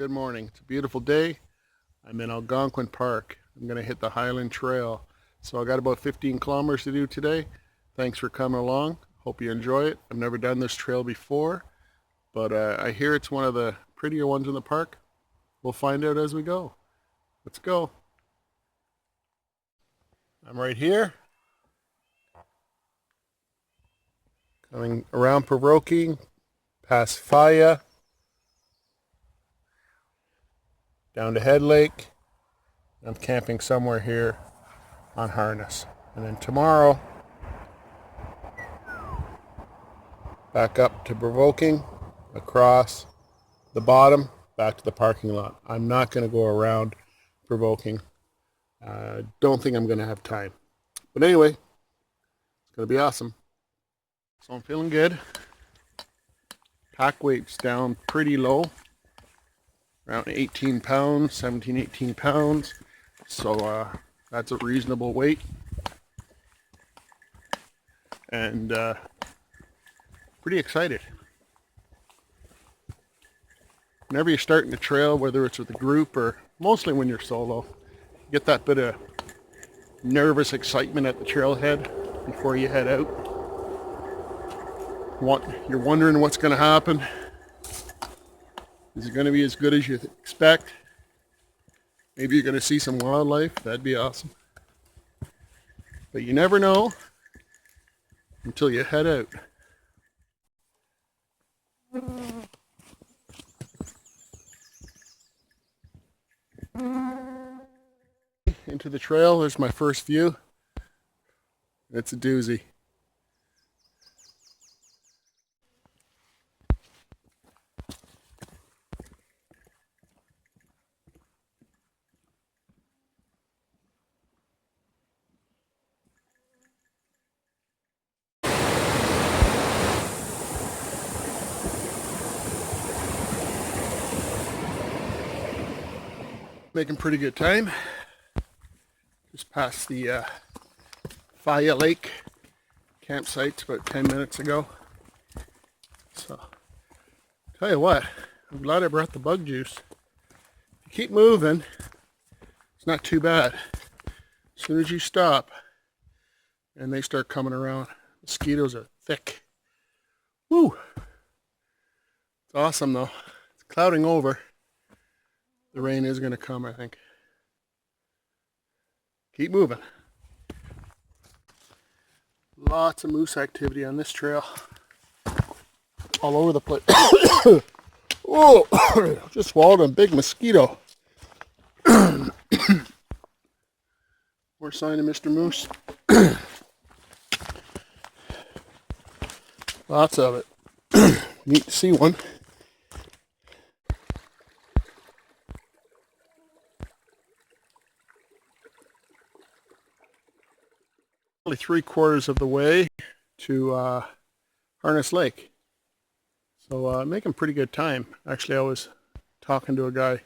Good morning. It's a beautiful day. I'm in Algonquin Park. I'm going to hit the Highland Trail. So I got about 15 kilometers to do today. Thanks for coming along. Hope you enjoy it. I've never done this trail before, but I hear it's one of the prettier ones in the park. We'll find out as we go. Let's go. I'm right here. Coming around Provoking, past Faya, down to Head Lake. I'm camping somewhere here on Harness. And then tomorrow, back up to Provoking, across the bottom, back to the parking lot. I'm not going to go around Provoking. Don't think I'm going to have time. But anyway, it's going to be awesome. So I'm feeling good. Pack weight's down pretty low. Around 18 pounds, 17, 18 pounds. So that's a reasonable weight. And pretty excited. Whenever you're starting a trail, whether it's with a group or mostly when you're solo, you get that bit of nervous excitement at the trailhead before you head out. You're wondering what's going to happen. Is it going to be as good as you expect? Maybe you're going to see some wildlife. That'd be awesome. But you never know until you head out. Into the trail, there's my first view. It's a doozy. Making pretty good time. Just past the Faya Lake campsite about 10 minutes ago. So, tell you what, I'm glad I brought the bug juice. If you keep moving, it's not too bad. As soon as you stop and they start coming around, mosquitoes are thick. Woo! It's awesome though. It's clouding over. The rain is going to come, I think. Keep moving. Lots of moose activity on this trail. All over the place. Oh, just swallowed a big mosquito. More sign of Mr. Moose. Lots of it. Neat to see one. Only 3/4 of the way to Harness Lake. So making pretty good time. Actually, I was talking to a guy,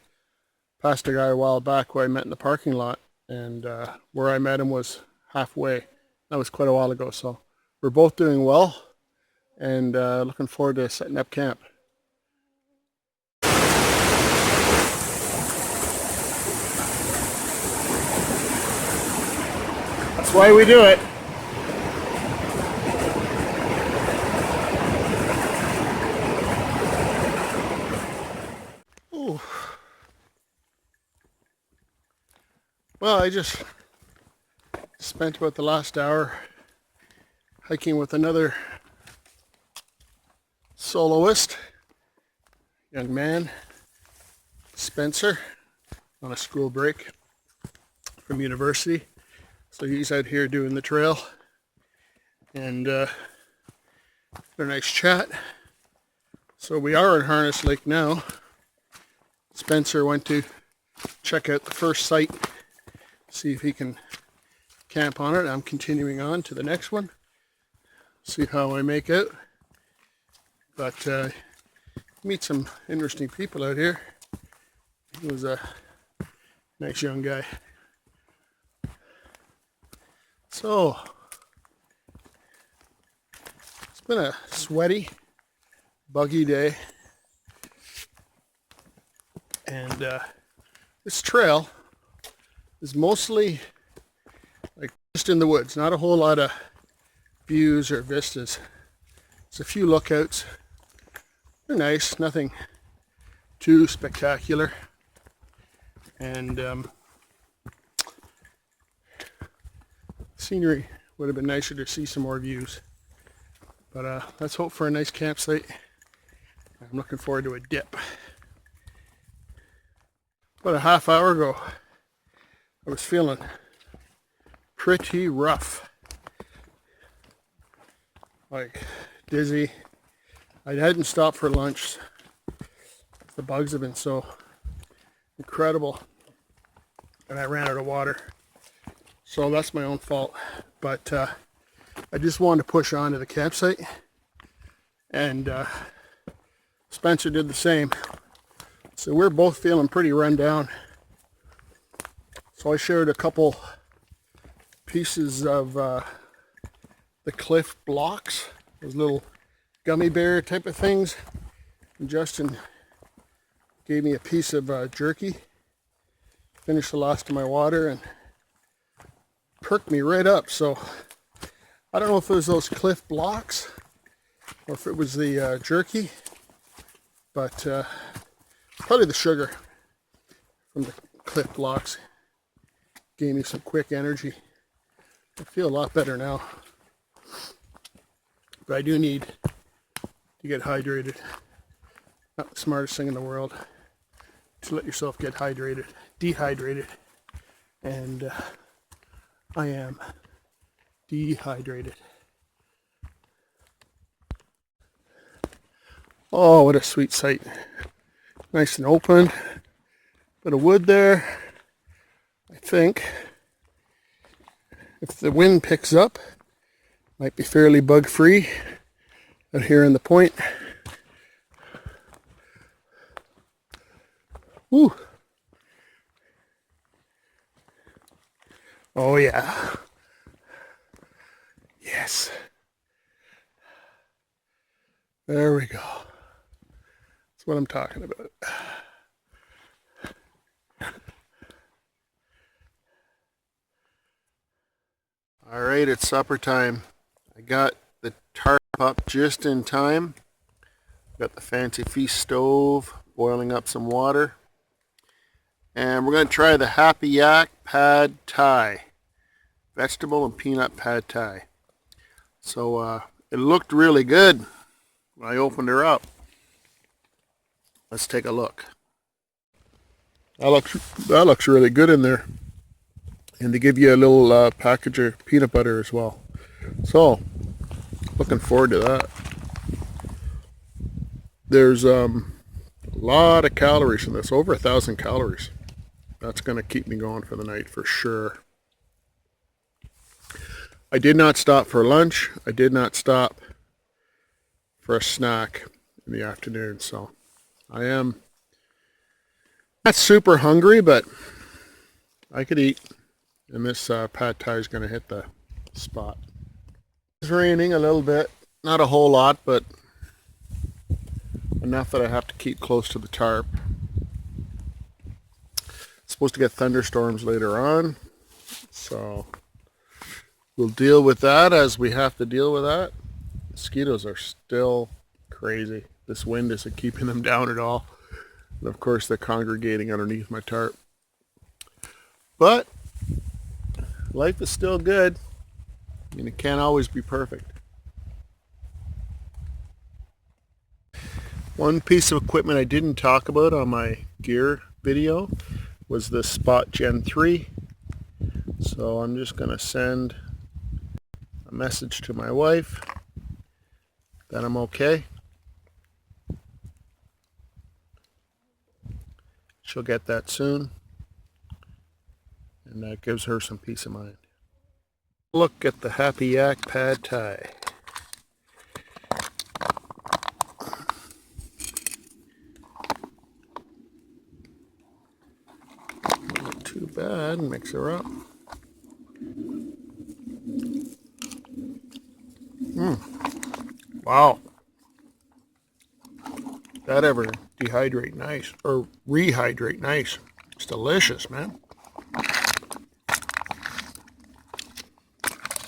passed a guy a while back who I met in the parking lot, and where I met him was halfway. That was quite a while ago, so we're both doing well, and looking forward to setting up camp. That's why we do it. Ooh. Well, I just spent about the last hour hiking with another soloist, young man, Spencer, on a school break from university. So he's out here doing the trail, and had a nice chat. So we are at Harness Lake now. Spencer went to check out the first site, see if he can camp on it. I'm continuing on to the next one, see how I make out. But meet some interesting people out here. He was a nice young guy. So, it's been a sweaty, buggy day. And this trail is mostly like just in the woods, not a whole lot of views or vistas. There's a few lookouts. They're nice, nothing too spectacular. And scenery would have been nicer to see some more views. But let's hope for a nice campsite. I'm looking forward to a dip. About a half hour ago, I was feeling pretty rough. Like dizzy. I hadn't stopped for lunch. The bugs have been so incredible. And I ran out of water. So that's my own fault. But I just wanted to push on to the campsite. And Spencer did the same. So we're both feeling pretty run down. So I shared a couple pieces of the cliff blocks, those little gummy bear type of things. And Justin gave me a piece of jerky. Finished the last of my water and perked me right up. So I don't know if it was those cliff blocks or if it was the jerky, but probably the sugar from the cliff blocks gave me some quick energy. I feel a lot better now, but I do need to get hydrated. Not the smartest thing in the world to let yourself get dehydrated, and I am dehydrated. Oh, what a sweet sight. Nice and open. Bit of wood there. I think if the wind picks up, might be fairly bug free out here in the point. Woo. Oh yeah. Yes. There we go. That's what I'm talking about. All right, it's supper time. I got the tarp up just in time. Got the fancy feast stove, boiling up some water. And we're going to try the Happy Yak Pad Thai. Vegetable and peanut pad Thai. So it looked really good when I opened her up. Let's take a look. That looks really good in there. And they give you a little package of peanut butter as well. So, looking forward to that. There's a lot of calories in this, over 1,000 calories. That's going to keep me going for the night for sure. I did not stop for lunch. I did not stop for a snack in the afternoon. So I am not super hungry, but I could eat. And this pad thai is going to hit the spot. It's raining a little bit. Not a whole lot, but enough that I have to keep close to the tarp. Supposed to get thunderstorms later on, so we'll deal with that as we have to deal with that. Mosquitoes are still crazy. This wind isn't keeping them down at all. And of course they're congregating underneath my tarp. But life is still good. I mean, it can't always be perfect. One piece of equipment I didn't talk about on my gear video was the Spot Gen 3. So I'm just going to send a message to my wife that I'm okay. She'll get that soon. And that gives her some peace of mind. Look at the Happy Yak Pad Thai. Not too bad. Mix her up. Wow. That ever dehydrate nice, or rehydrate nice. It's delicious, man.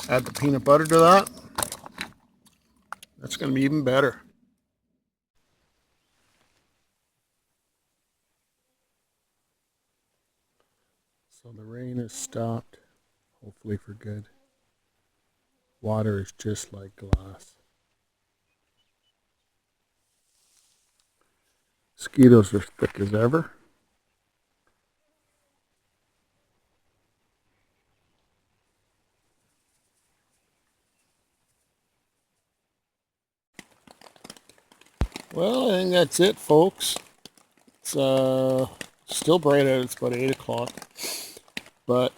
Add the peanut butter to that. That's going to be even better. So the rain has stopped, hopefully for good. Water is just like glass. Mosquitoes are thick as ever. Well, I think that's it, folks. It's still bright out. It's about 8 o'clock. But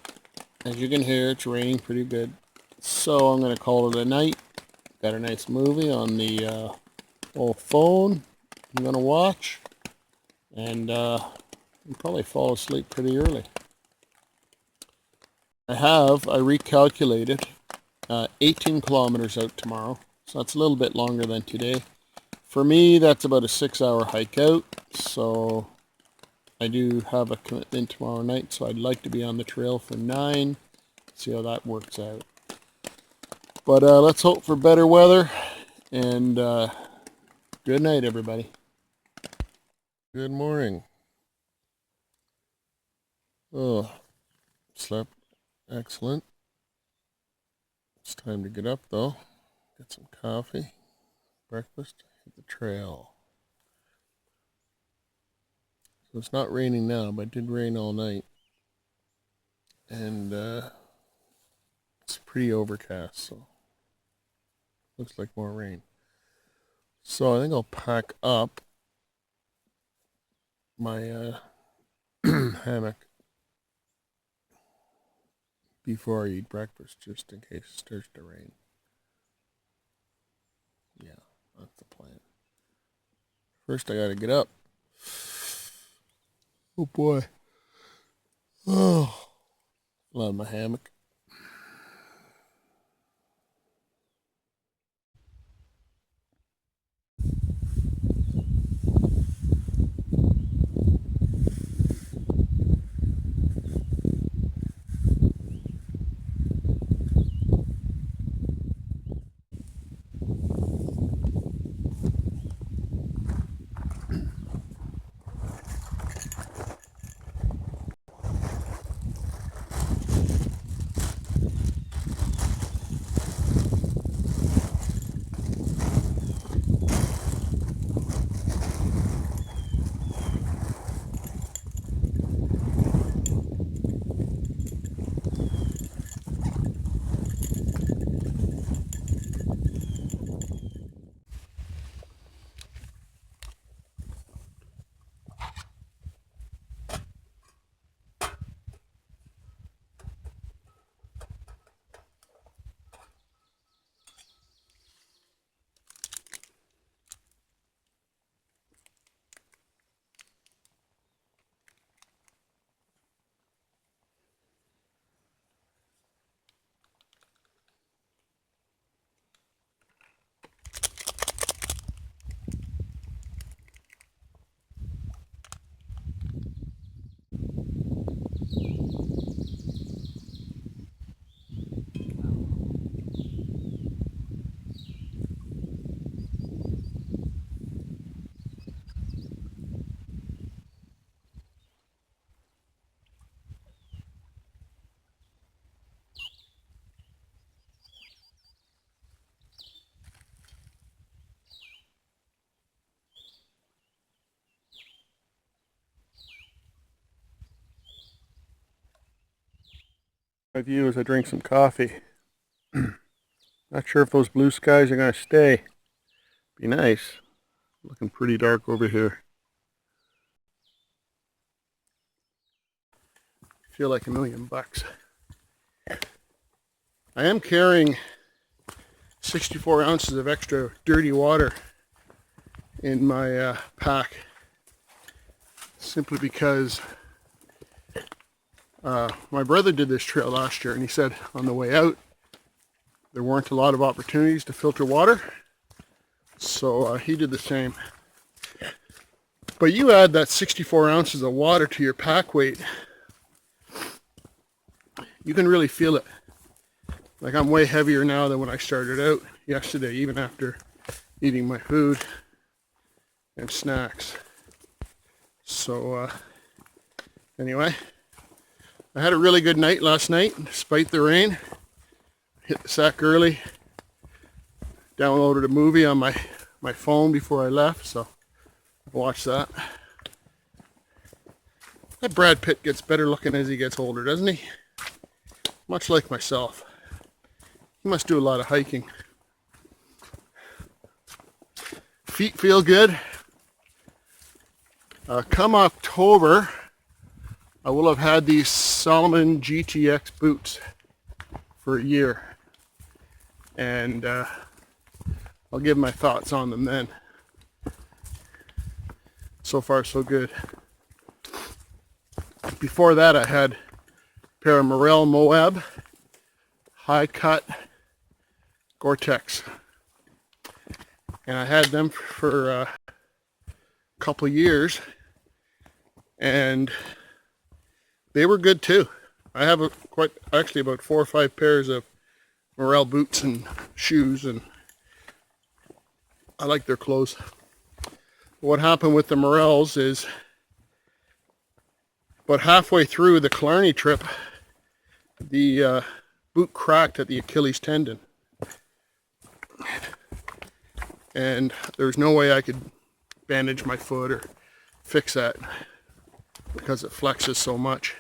as you can hear, it's raining pretty good. So I'm going to call it a night. Got a nice movie on the old phone I'm going to watch. And I'll probably fall asleep pretty early. I recalculated 18 kilometers out tomorrow. So that's a little bit longer than today. For me, that's about a 6-hour hike out, so I do have a commitment tomorrow night, so I'd like to be on the trail for 9, see how that works out. But let's hope for better weather, and good night, everybody. Good morning. Oh, slept excellent. It's time to get up, though. Get some coffee, breakfast. The trail. So it's not raining now, but it did rain all night. And it's pretty overcast, so looks like more rain. So I think I'll pack up my hammock before I eat breakfast, just in case it starts to rain. Yeah, that's the plan. First I gotta get up. Oh boy. Oh, love my hammock. My view as I drink some coffee. Not sure if those blue skies are going to stay. Be nice. Looking pretty dark over here. Feel like $1,000,000. I am carrying 64 ounces of extra dirty water in my pack, simply because my brother did this trail last year, and he said on the way out there weren't a lot of opportunities to filter water, so he did the same. But you add that 64 ounces of water to your pack weight, you can really feel it. Like, I'm way heavier now than when I started out yesterday, even after eating my food and snacks. So anyway, I had a really good night last night despite the rain. Hit the sack early, downloaded a movie on my phone before I left, so I watched that. That Brad Pitt gets better looking as he gets older, doesn't he? Much like myself. He must do a lot of hiking. Feet feel good. Come October, I will have had these Salomon GTX boots for a year. And I'll give my thoughts on them then. So far, so good. Before that, I had a pair of Morel Moab high cut Gore-Tex. And I had them for a couple of years. And they were good too. I have actually about 4 or 5 pairs of Morel boots and shoes, and I like their clothes. What happened with the Morels is about halfway through the Killarney trip, the boot cracked at the Achilles tendon. And there was no way I could bandage my foot or fix that because it flexes so much.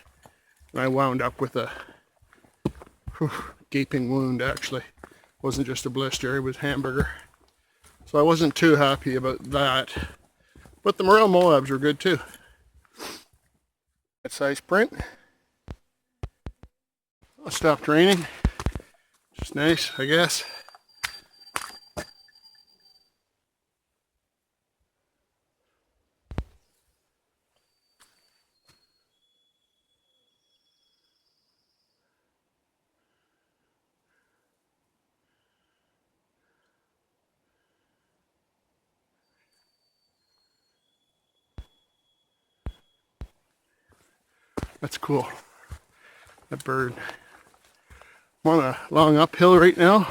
And I wound up with a gaping wound, actually. It wasn't just a blister, it was hamburger. So I wasn't too happy about that. But the Morel Moabs were good too. That size print. It stopped raining. Just nice, I guess. That's cool. That bird. I'm on a long uphill right now.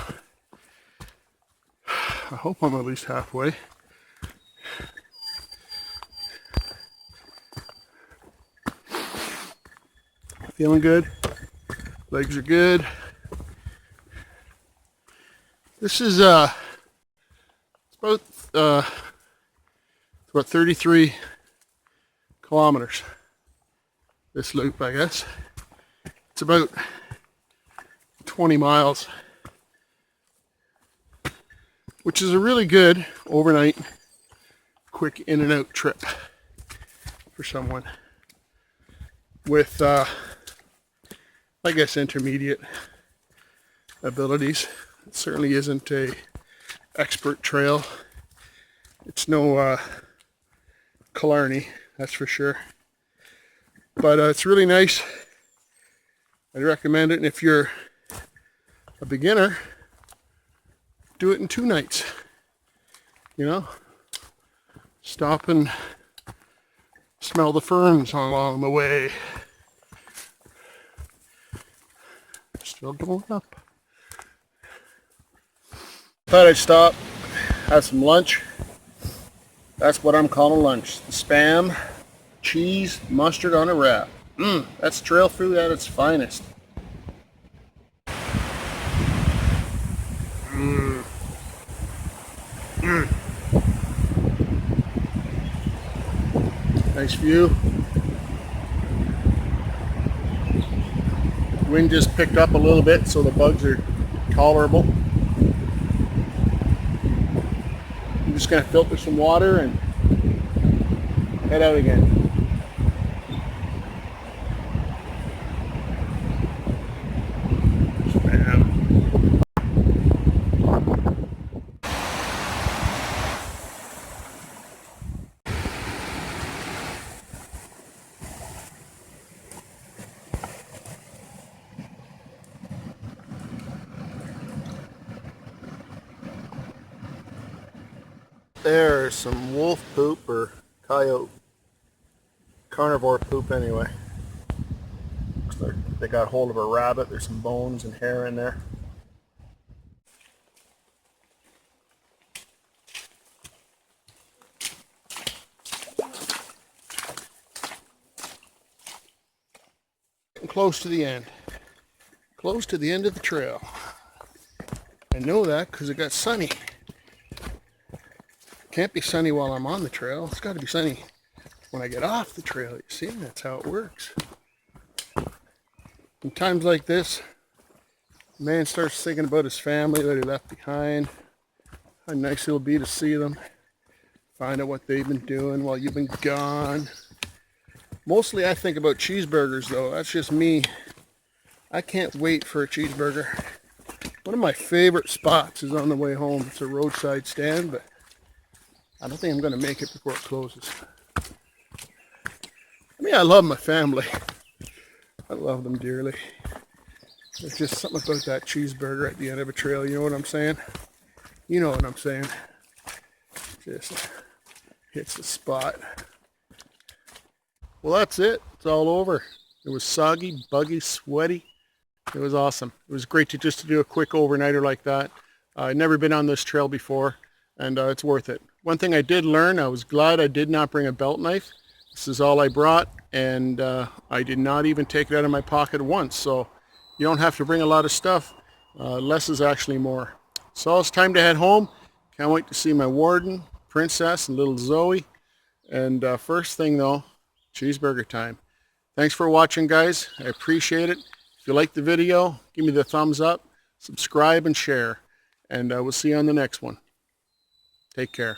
I hope I'm at least halfway. Feeling good. Legs are good. This is it's about 33 kilometers. This loop, I guess. It's about 20 miles, which is a really good overnight, quick in and out trip for someone with, I guess, intermediate abilities. It certainly isn't a expert trail. It's no Killarney, that's for sure. But it's really nice. I'd recommend it. And if you're a beginner, do it in 2 nights. You know, stop and smell the ferns along the way. Still going up. Thought I'd stop, have some lunch. That's what I'm calling lunch. The Spam cheese mustard on a wrap. That's trail food at its finest. Nice view. Wind just picked up a little bit, so the bugs are tolerable. I'm just going to filter some water and head out again. There's some wolf poop or coyote carnivore poop anyway. Looks like they got hold of a rabbit. There's some bones and hair in there. Getting close to the end. Close to the end of the trail. I know that because it got sunny. Can't be sunny while I'm on the trail. It's got to be sunny when I get off the trail. You see, that's how it works. In times like this, man starts thinking about his family that he left behind. How nice it'll be to see them. Find out what they've been doing while you've been gone. Mostly I think about cheeseburgers though. That's just me. I can't wait for a cheeseburger. One of my favorite spots is on the way home. It's a roadside stand, but I don't think I'm going to make it before it closes. I mean, I love my family. I love them dearly. There's just something about that cheeseburger at the end of a trail. You know what I'm saying? You know what I'm saying. Just hits the spot. Well, that's it. It's all over. It was soggy, buggy, sweaty. It was awesome. It was great to just do a quick overnighter like that. I'd never been on this trail before, and it's worth it. One thing I did learn, I was glad I did not bring a belt knife. This is all I brought, and I did not even take it out of my pocket once. So you don't have to bring a lot of stuff. Less is actually more. So it's time to head home. Can't wait to see my warden, Princess, and little Zoe. And first thing though, cheeseburger time. Thanks for watching, guys. I appreciate it. If you like the video, give me the thumbs up, subscribe and share. And we'll see you on the next one. Take care.